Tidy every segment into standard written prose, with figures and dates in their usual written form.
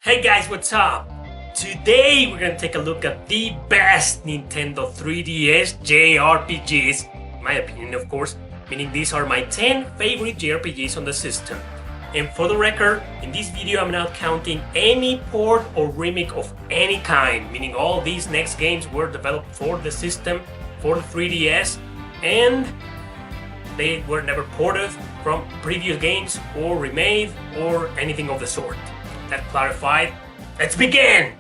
Hey guys, what's up? Today we're gonna take a look at the best Nintendo 3DS JRPGs, in my opinion of course, meaning these are my 10 favorite JRPGs on the system. And for the record, in this video I'm not counting any port or remake of any kind, meaning all these next games were developed for the system, for the 3DS, and they were never ported from previous games or remade or anything of the sort. That clarified, let's begin!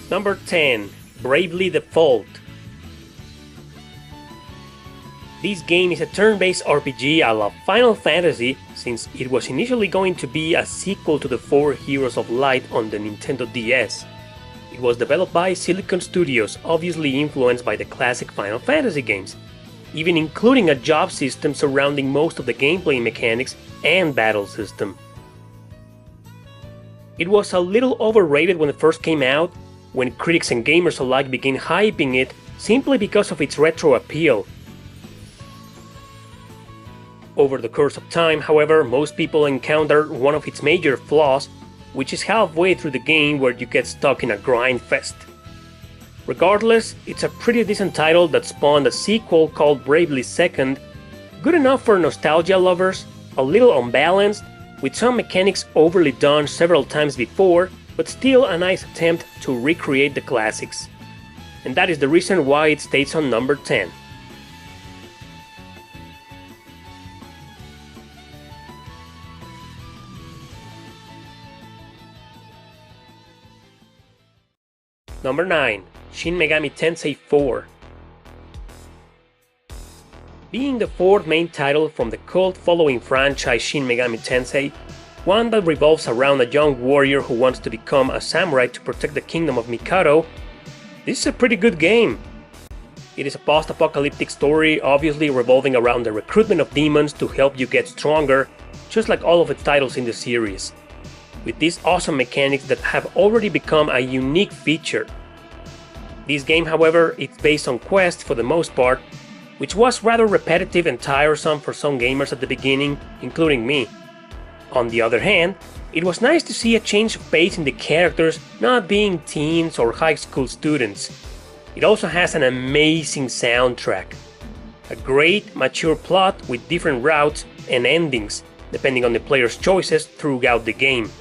Number 10. Bravely Default. This game is a turn-based RPG a la Final Fantasy, since it was initially going to be a sequel to the 4 Heroes of Light on the Nintendo DS. It was developed by Silicon Studios, obviously influenced by the classic Final Fantasy games, even including a job system surrounding most of the gameplay mechanics and battle system. It was a little overrated when it first came out, when critics and gamers alike began hyping it simply because of its retro appeal. Over the course of time, however, most people encountered one of its major flaws, which is halfway through the game where you get stuck in a grind fest. Regardless, it's a pretty decent title that spawned a sequel called Bravely Second, good enough for nostalgia lovers, a little unbalanced, with some mechanics overly done several times before, but still a nice attempt to recreate the classics. And that is the reason why it stays on number 10. Number 9. Shin Megami Tensei 4. Being the fourth main title from the cult-following franchise Shin Megami Tensei, one that revolves around a young warrior who wants to become a samurai to protect the kingdom of Mikado, this is a pretty good game. It is a post-apocalyptic story, obviously revolving around the recruitment of demons to help you get stronger, just like all of its titles in the series, with these awesome mechanics that have already become a unique feature. This game, however, is based on quests for the most part, which was rather repetitive and tiresome for some gamers at the beginning, including me. On the other hand, it was nice to see a change of pace in the characters not being teens or high school students. It also has an amazing soundtrack, a great, mature plot with different routes and endings, depending on the player's choices throughout the game.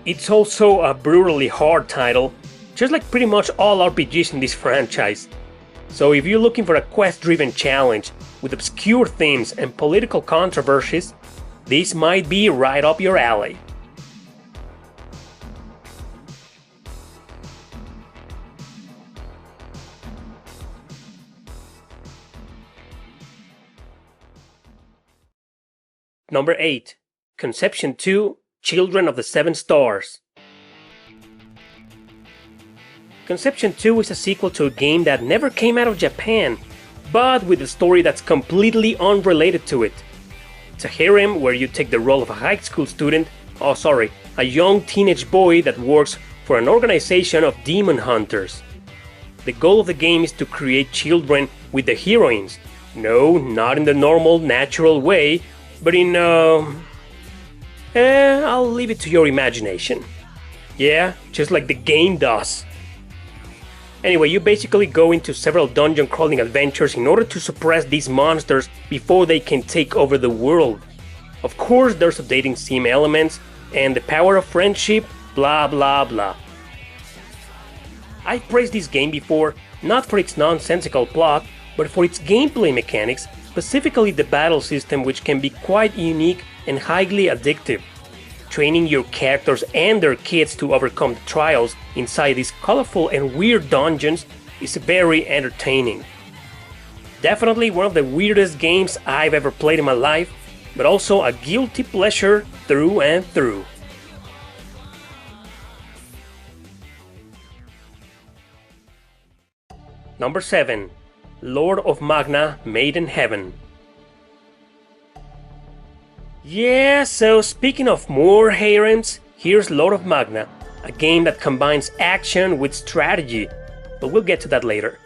It's also a brutally hard title, just like pretty much all RPGs in this franchise. So if you're looking for a quest-driven challenge with obscure themes and political controversies, this might be right up your alley. Number 8. Concepcion 2: Children of the Seven Stars. Concepcion 2 is a sequel to a game that never came out of Japan, but with a story that's completely unrelated to it. It's a harem where you take the role of a high school student, a young teenage boy that works for an organization of demon hunters. The goal of the game is to create children with the heroines. No, not in the normal, natural way, but in I'll leave it to your imagination. Yeah, just like the game does. Anyway, you basically go into several dungeon crawling adventures in order to suppress these monsters before they can take over the world. Of course, there's a dating sim elements and the power of friendship, blah blah blah. I've praised this game before, not for its nonsensical plot, but for its gameplay mechanics, specifically the battle system, which can be quite unique and highly addictive. Training your characters and their kids to overcome the trials inside these colorful and weird dungeons is very entertaining. Definitely one of the weirdest games I've ever played in my life, but also a guilty pleasure through and through. Number 7. Lord of Magne Made in Heaven. Yeah, so speaking of more harems, here's Lord of Magne, a game that combines action with strategy, but we'll get to that later.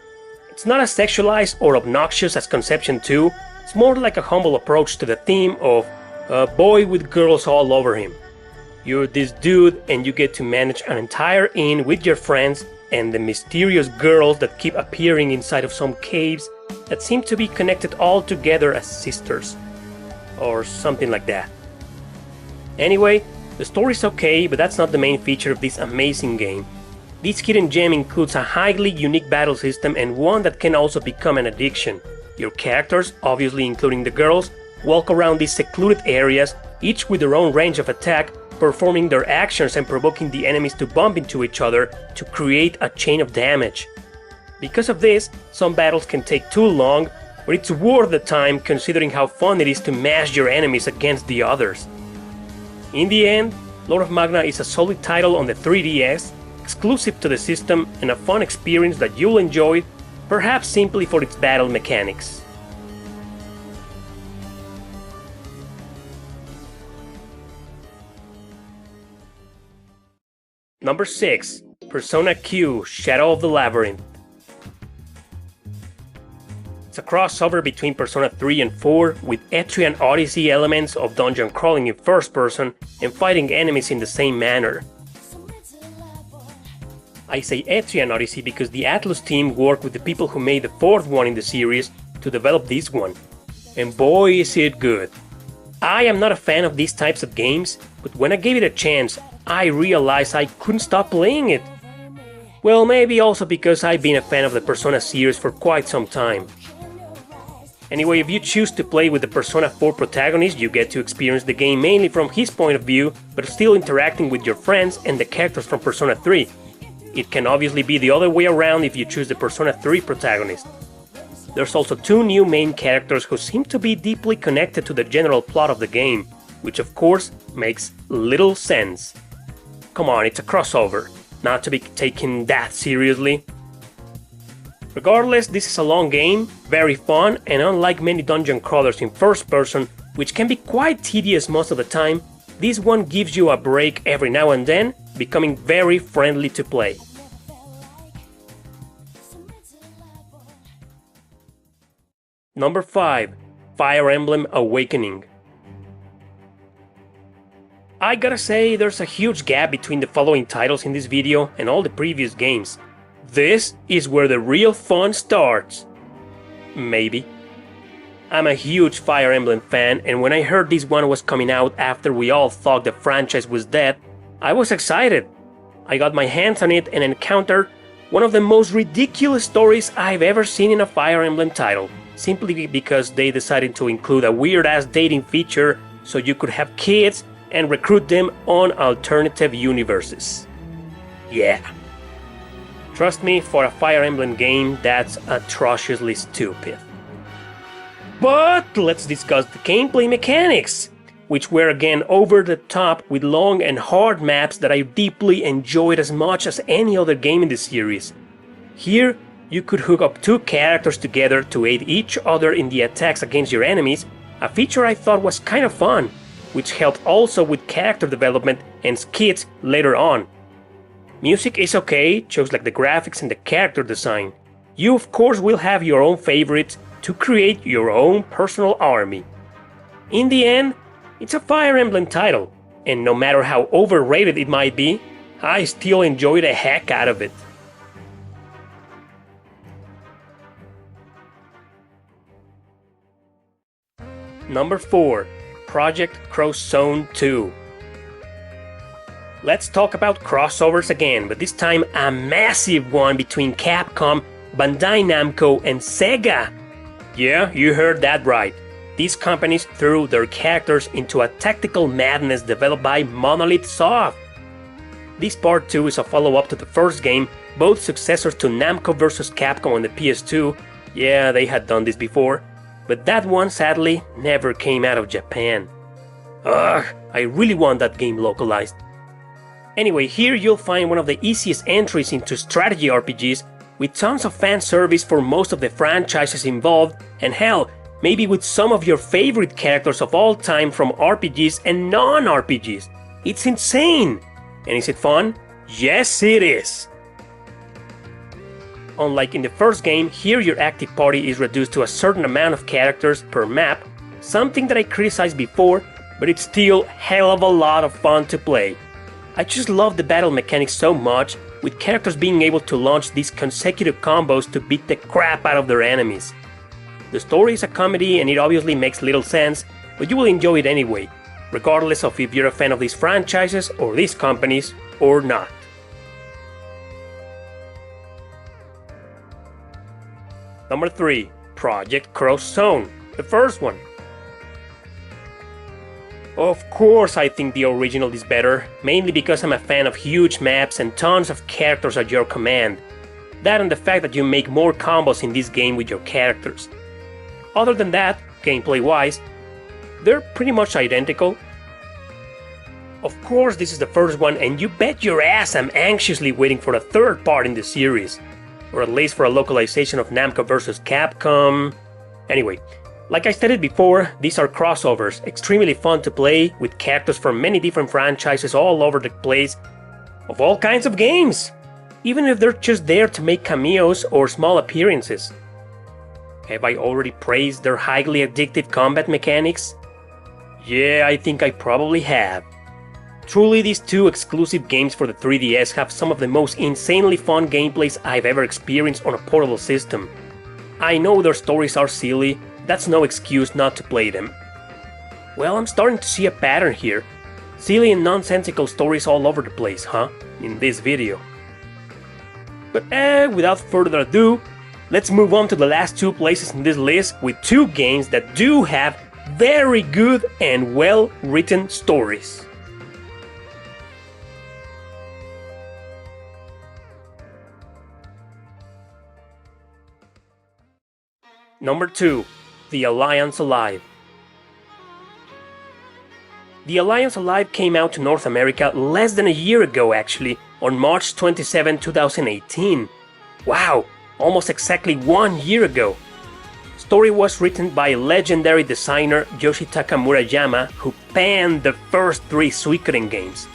It's not as sexualized or obnoxious as Concepcion 2, it's more like a humble approach to the theme of a boy with girls all over him. You're this dude and you get to manage an entire inn with your friends and the mysterious girls that keep appearing inside of some caves that seem to be connected all together as sisters. Or something like that. Anyway, the story's okay, but that's not the main feature of this amazing game. This hidden gem includes a highly unique battle system and one that can also become an addiction. Your characters, obviously including the girls, walk around these secluded areas, each with their own range of attack, performing their actions and provoking the enemies to bump into each other to create a chain of damage. Because of this, some battles can take too long, but it's worth the time considering how fun it is to mash your enemies against the others. In the end, Lord of Magne is a solid title on the 3DS, exclusive to the system and a fun experience that you'll enjoy, perhaps simply for its battle mechanics. Number 6. Persona Q Shadow of the Labyrinth. It's a crossover between Persona 3 and 4 with Etrian Odyssey elements of dungeon crawling in first person and fighting enemies in the same manner. I say Etrian Odyssey because the Atlus team worked with the people who made the fourth one in the series to develop this one. And boy is it good. I am not a fan of these types of games, but when I gave it a chance, I realized I couldn't stop playing it. Well, maybe also because I've been a fan of the Persona series for quite some time. Anyway, if you choose to play with the Persona 4 protagonist, you get to experience the game mainly from his point of view, but still interacting with your friends and the characters from Persona 3. It can obviously be the other way around if you choose the Persona 3 protagonist. There's also 2 new main characters who seem to be deeply connected to the general plot of the game, which of course makes little sense. Come on, it's a crossover, not to be taken that seriously. Regardless, this is a long game, very fun, and unlike many dungeon crawlers in first person, which can be quite tedious most of the time, this one gives you a break every now and then, becoming very friendly to play. Number 5. Fire Emblem Awakening. I gotta say, there's a huge gap between the following titles in this video and all the previous games. This is where the real fun starts. Maybe. I'm a huge Fire Emblem fan, and when I heard this one was coming out after we all thought the franchise was dead, I was excited. I got my hands on it and encountered one of the most ridiculous stories I've ever seen in a Fire Emblem title, simply because they decided to include a weird-ass dating feature so you could have kids and recruit them on alternative universes. Yeah. Trust me, for a Fire Emblem game, that's atrociously stupid. But let's discuss the gameplay mechanics, which were again over the top with long and hard maps that I deeply enjoyed as much as any other game in the series. Here, you could hook up 2 characters together to aid each other in the attacks against your enemies, a feature I thought was kind of fun, which helped also with character development and skits later on. Music is okay, just like the graphics and the character design. You of course will have your own favorites to create your own personal army. In the end, it's a Fire Emblem title, and no matter how overrated it might be, I still enjoy the heck out of it. Number 4. Project Cross Zone 2. Let's talk about crossovers again, but this time a massive one between Capcom, Bandai Namco, and Sega. Yeah, you heard that right. These companies threw their characters into a tactical madness developed by Monolith Soft. This part 2 is a follow-up to the first game, both successors to Namco vs. Capcom on the PS2. Yeah, they had done this before, but that one sadly never came out of Japan. Ugh, I really want that game localized. Anyway, here you'll find one of the easiest entries into strategy RPGs with tons of fan service for most of the franchises involved, and hell, maybe with some of your favorite characters of all time from RPGs and non-RPGs. It's insane! And is it fun? Yes, it is! Unlike in the first game, here your active party is reduced to a certain amount of characters per map, something that I criticized before, but it's still hell of a lot of fun to play. I just love the battle mechanics so much, with characters being able to launch these consecutive combos to beat the crap out of their enemies. The story is a comedy and it obviously makes little sense, but you will enjoy it anyway, regardless of if you're a fan of these franchises or these companies or not. Number 3. Project Cross Zone, the first one. Of course I think the original is better, mainly because I'm a fan of huge maps and tons of characters at your command. That and the fact that you make more combos in this game with your characters. Other than that, gameplay-wise, they're pretty much identical. Of course this is the first one, and you bet your ass I'm anxiously waiting for a third part in the series. Or at least for a localization of Namco vs Capcom. Anyway, like I stated before, these are crossovers, extremely fun to play, with characters from many different franchises all over the place, of all kinds of games, even if they're just there to make cameos or small appearances. Have I already praised their highly addictive combat mechanics? Yeah, I think I probably have. Truly, these two exclusive games for the 3DS have some of the most insanely fun gameplays I've ever experienced on a portable system. I know their stories are silly, that's no excuse not to play them. Well, I'm starting to see a pattern here. Silly and nonsensical stories all over the place, huh? In this video. But without further ado, let's move on to the last two places in this list with two games that do have very good and well-written stories. Number 2. The Alliance Alive. The Alliance Alive came out to North America less than a year ago actually, on March 27, 2018. Wow, almost exactly 1 year ago. Story was written by legendary designer Yoshitaka Murayama, who penned the first 3 Suikoden games.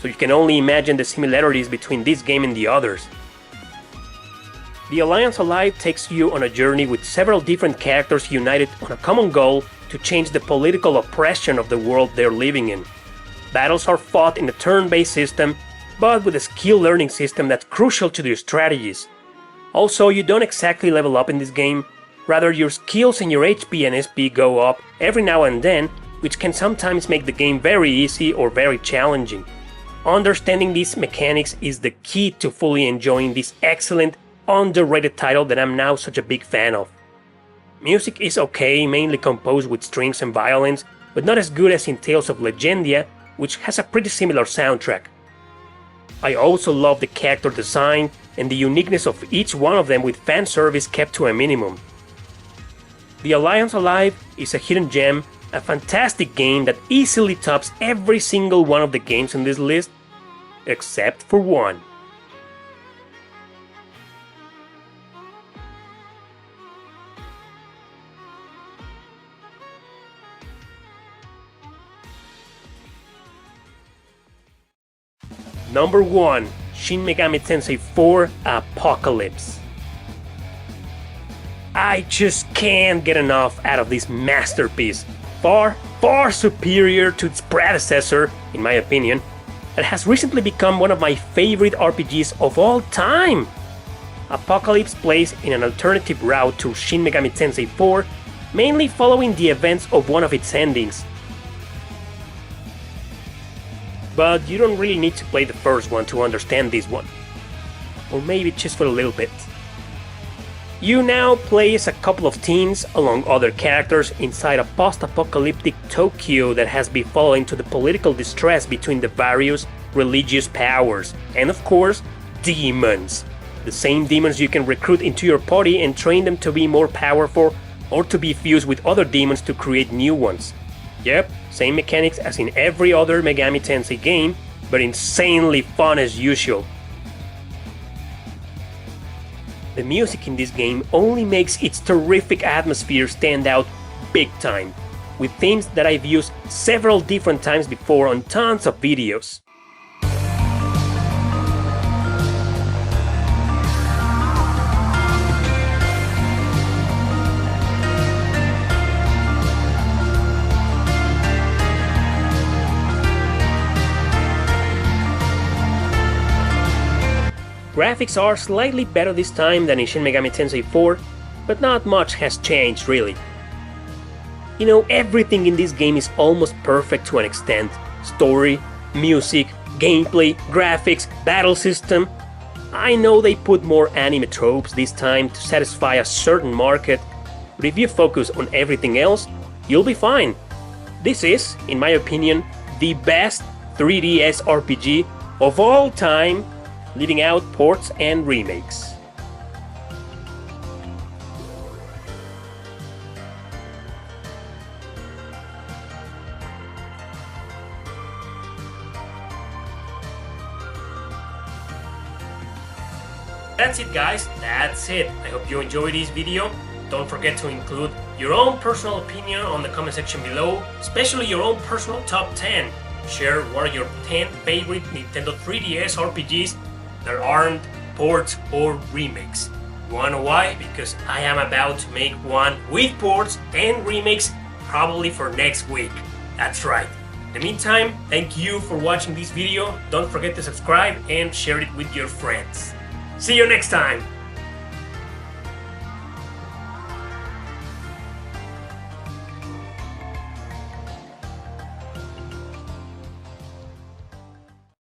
So you can only imagine the similarities between this game and the others. The Alliance Alive takes you on a journey with several different characters united on a common goal to change the political oppression of the world they're living in. Battles are fought in a turn-based system, but with a skill learning system that's crucial to your strategies. Also, you don't exactly level up in this game, rather your skills and your HP and SP go up every now and then, which can sometimes make the game very easy or very challenging. Understanding these mechanics is the key to fully enjoying this excellent, underrated title that I'm now such a big fan of. Music is okay, mainly composed with strings and violins, but not as good as in Tales of Legendia, which has a pretty similar soundtrack. I also love the character design and the uniqueness of each one of them with fan service kept to a minimum. The Alliance Alive is a hidden gem, a fantastic game that easily tops every single one of the games in this list, except for one. Number 1. Shin Megami Tensei 4 Apocalypse. I just can't get enough out of this masterpiece, far superior to its predecessor, in my opinion, that has recently become one of my favorite RPGs of all time. Apocalypse plays in an alternative route to Shin Megami Tensei 4, mainly following the events of one of its endings. But you don't really need to play the first one to understand this one. Or maybe just for a little bit. You now play as a couple of teens, along other characters, inside a post-apocalyptic Tokyo that has been falling to the political distress between the various religious powers, and of course, demons. The same demons you can recruit into your party and train them to be more powerful, or to be fused with other demons to create new ones. Yep, same mechanics as in every other Megami Tensei game, but insanely fun as usual. The music in this game only makes its terrific atmosphere stand out big time, with themes that I've used several different times before on tons of videos. Graphics are slightly better this time than in Shin Megami Tensei 4, but not much has changed really. You know, everything in this game is almost perfect to an extent. Story, music, gameplay, graphics, battle system. I know they put more anime tropes this time to satisfy a certain market, but if you focus on everything else, you'll be fine. This is, in my opinion, the best 3DS RPG of all time, leaving out ports and remakes. That's it guys, that's it. I hope you enjoyed this video. Don't forget to include your own personal opinion on the comment section below, especially your own personal top 10. Share what are your 10 favorite Nintendo 3DS RPGs that aren't ports or remakes. You wanna know why? Because I am about to make one with ports and remakes probably for next week. That's right. In the meantime, thank you for watching this video. Don't forget to subscribe and share it with your friends. See you next time!